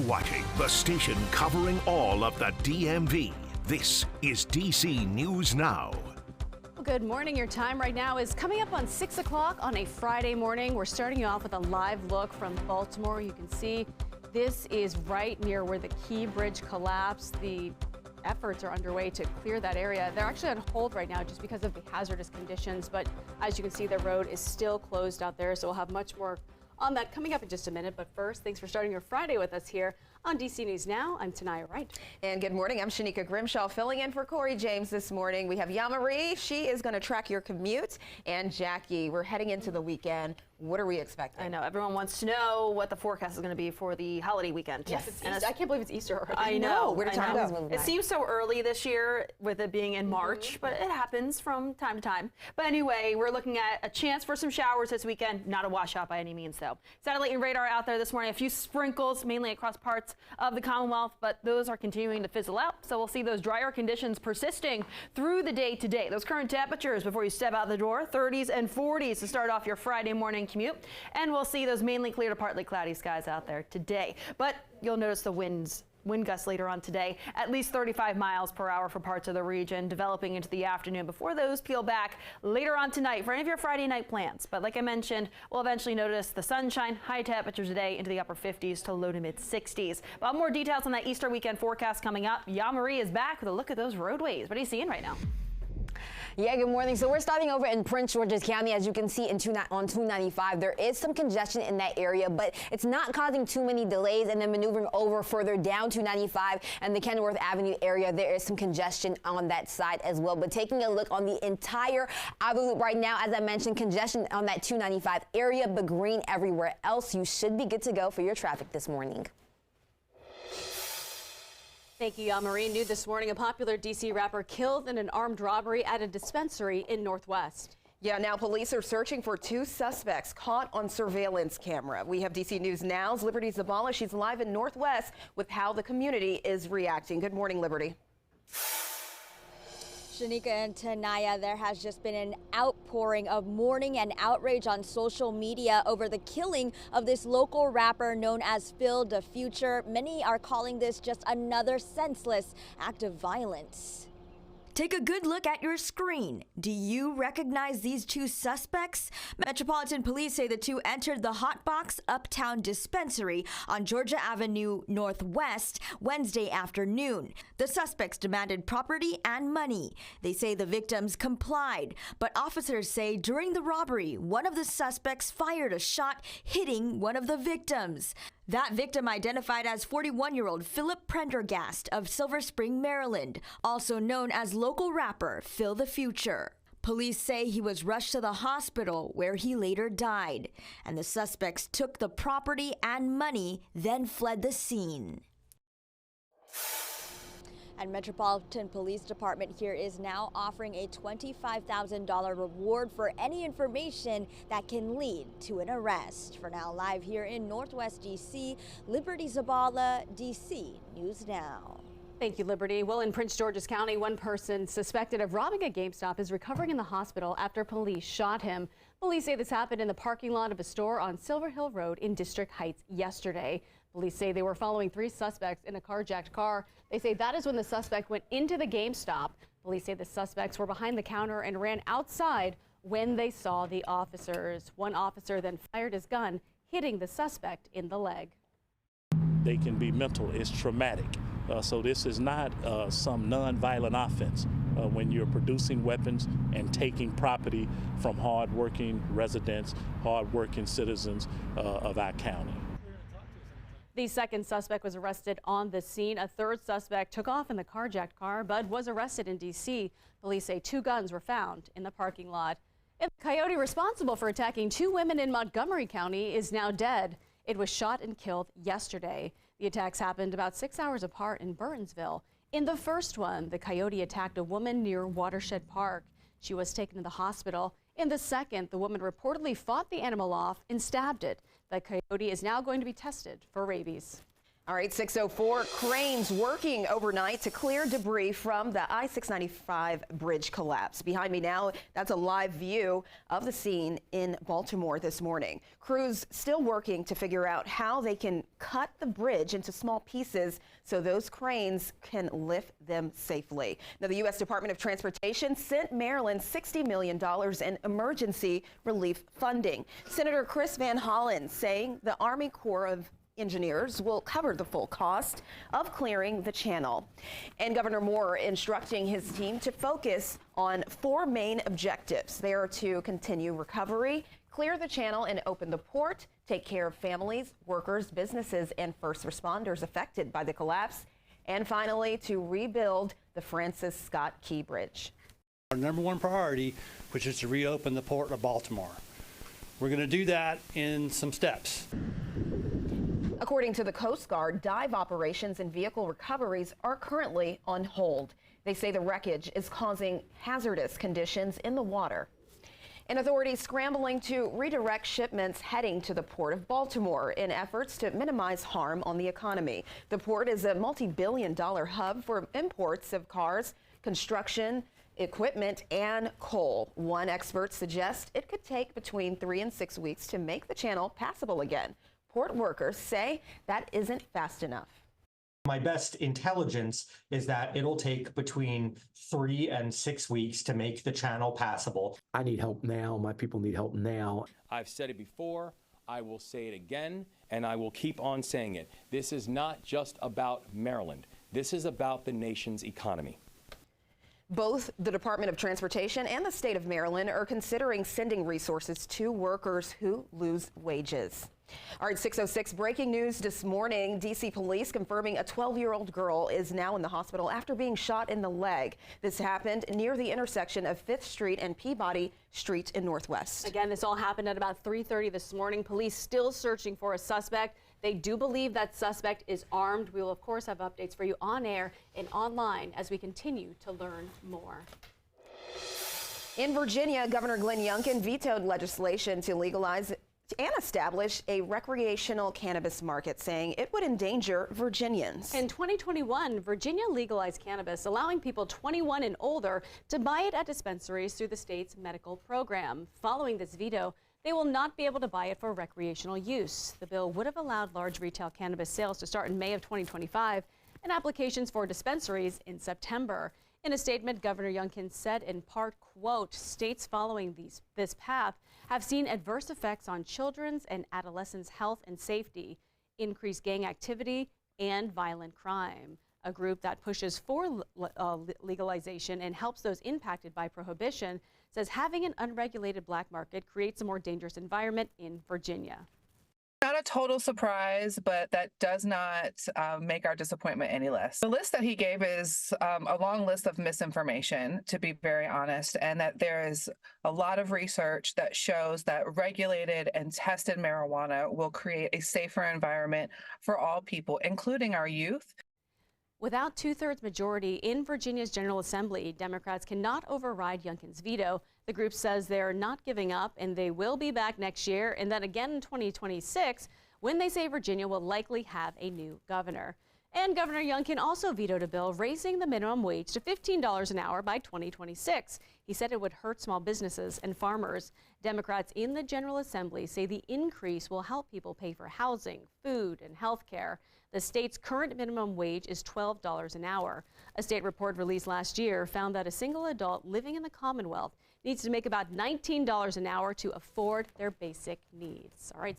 watching the station covering all of the DMV. This is DC News Now. Good morning. Your time right now is coming up on 6 o'clock on a Friday morning. We're starting you off with a live look from Baltimore. You can see this is right near where the Key Bridge collapsed. The efforts are underway to clear that area. They're actually on hold right now just because of the hazardous conditions. But as you can see, the road is still closed out there. So we'll have much more on that coming up in just a minute. But first, thanks for starting your Friday with us here on DC News Now. I'm Tanaya Wright. And good morning. I'm Shanika Grimshaw filling in for Corey James this morning. We have Yamarie. She is going to track your commute. And Jackie, we're heading into the weekend. What are we expecting? I know. Everyone wants to know what the forecast is going to be for the holiday weekend. Yes, it's Easter. I can't believe it's Easter already. I know. Where did time move by? It seems so early this year with it being in March, but it happens from time to time. But anyway, we're looking at a chance for some showers this weekend. Not a washout by any means, though. Satellite and radar out there this morning. A few sprinkles, mainly across parts of the Commonwealth, but those are continuing to fizzle out. So we'll see those drier conditions persisting through the day today. Those current temperatures before you step out the door, 30s and 40s to start off your Friday morning commute. And we'll see those mainly clear to partly cloudy skies out there today. But you'll notice the wind gusts later on today, at least 35 miles per hour for parts of the region, developing into the afternoon before those peel back later on tonight for any of your Friday night plans. But like I mentioned, we'll eventually notice the sunshine, high temperatures today into the upper 50s to low to mid 60s. But more details on that Easter weekend forecast coming up. Yamarie is back with a look at those roadways. What are you seeing right now? Yeah, good morning. So we're starting over in Prince George's County. As you can see on 295, there is some congestion in that area, but it's not causing too many delays. And then maneuvering over further down 295 and the Kenworth Avenue area, there is some congestion on that side as well. But taking a look on the entire outer loop right now, as I mentioned, congestion on that 295 area, but green everywhere else. You should be good to go for your traffic this morning. Thank you, Yamarie. New this morning, a popular D.C. rapper killed in an armed robbery at a dispensary in Northwest. Yeah, now police are searching for two suspects caught on surveillance camera. We have DC News Now's Liberty Zabala. She's live in Northwest with how the community is reacting. Good morning, Liberty. Shanika and Tanaya, there has just been an outpouring of mourning and outrage on social media over the killing of this local rapper known as Phil the Future. Many are calling this just another senseless act of violence. Take a good look at your screen. Do you recognize these two suspects? Metropolitan Police say the two entered the Hotbox Uptown Dispensary on Georgia Avenue Northwest Wednesday afternoon. The suspects demanded property and money. They say the victims complied, but officers say during the robbery, one of the suspects fired a shot hitting one of the victims. That victim identified as 41-year-old Philip Prendergast of Silver Spring, Maryland, also known as local rapper Phil the Future. Police say he was rushed to the hospital where he later died, and the suspects took the property and money, then fled the scene. And Metropolitan Police Department here is now offering a $25,000 reward for any information that can lead to an arrest. For now, live here in Northwest DC, Liberty Zabala, DC News Now. Thank you, Liberty. Well, in Prince George's County, one person suspected of robbing a GameStop is recovering in the hospital after police shot him. Police say this happened in the parking lot of a store on Silver Hill Road in District Heights yesterday. Police say they were following three suspects in a carjacked car. They say that is when the suspect went into the GameStop. Police say the suspects were behind the counter and ran outside when they saw the officers. One officer then fired his gun, hitting the suspect in the leg. They can be mental. It's traumatic. So this is not some non-violent offense. When you're producing weapons and taking property from hard-working residents, hard-working citizens of our county. The second suspect was arrested on the scene. A third suspect took off in the carjacked car, but was arrested in D.C. Police say two guns were found in the parking lot. And the coyote responsible for attacking two women in Montgomery County is now dead. It was shot and killed yesterday. The attacks happened about 6 hours apart in Burtonsville. In the first one, the coyote attacked a woman near Watershed Park. She was taken to the hospital. In the second, the woman reportedly fought the animal off and stabbed it. The coyote is now going to be tested for rabies. All right, 6:04, cranes working overnight to clear debris from the I-695 bridge collapse. Behind me now, that's a live view of the scene in Baltimore this morning. Crews still working to figure out how they can cut the bridge into small pieces so those cranes can lift them safely. Now, the U.S. Department of Transportation sent Maryland $60 million in emergency relief funding. Senator Chris Van Hollen saying the Army Corps of Engineers will cover the full cost of clearing the channel. And Governor Moore instructing his team to focus on 4 main objectives. They are to continue recovery, clear the channel and open the port, take care of families, workers, businesses, and first responders affected by the collapse, and finally to rebuild the Francis Scott Key Bridge. Our number one priority, which is to reopen the Port of Baltimore. We're going to do that in some steps. According to the Coast Guard, dive operations and vehicle recoveries are currently on hold. They say the wreckage is causing hazardous conditions in the water. And authorities scrambling to redirect shipments heading to the Port of Baltimore in efforts to minimize harm on the economy. The port is a multi-billion-dollar hub for imports of cars, construction, equipment, and coal. One expert suggests it could take between 3 and 6 weeks to make the channel passable again. Port workers say that isn't fast enough. My best intelligence is that it'll take between 3 and 6 weeks to make the channel passable. I need help now. My people need help now. I've said it before, I will say it again, and I will keep on saying it. This is not just about Maryland. This is about the nation's economy. Both the Department of Transportation and the state of Maryland are considering sending resources to workers who lose wages. All right, 6:06, breaking news this morning. D.C. police confirming a 12-year-old girl is now in the hospital after being shot in the leg. This happened near the intersection of 5th Street and Peabody Street in Northwest. Again, this all happened at about 3:30 this morning. Police still searching for a suspect. They do believe that suspect is armed. We will, of course, have updates for you on air and online as we continue to learn more. In Virginia, Governor Glenn Youngkin vetoed legislation to legalize and establish a recreational cannabis market, saying it would endanger Virginians. In 2021, Virginia legalized cannabis, allowing people 21 and older to buy it at dispensaries through the state's medical program. Following this veto, they will not be able to buy it for recreational use. The bill would have allowed large retail cannabis sales to start in May of 2025 and applications for dispensaries in September. In a statement, Governor Youngkin said in part, quote, states following this path have seen adverse effects on children's and adolescents' health and safety, increased gang activity, and violent crime. A group that pushes for legalization and helps those impacted by prohibition says having an unregulated black market creates a more dangerous environment in Virginia. Not a total surprise, but that does not make our disappointment any less. The list that he gave is a long list of misinformation, to be very honest, and that there is a lot of research that shows that regulated and tested marijuana will create a safer environment for all people, including our youth. Without 2/3 majority in Virginia's General Assembly, Democrats cannot override Youngkin's veto. The group says they're not giving up and they will be back next year and then again in 2026 when they say Virginia will likely have a new governor. And Governor Youngkin also vetoed a bill raising the minimum wage to $15 an hour by 2026. He said it would hurt small businesses and farmers. Democrats in the General Assembly say the increase will help people pay for housing, food, and health care. The state's current minimum wage is $12 an hour. A state report released last year found that a single adult living in the Commonwealth needs to make about $19 an hour to afford their basic needs. All right.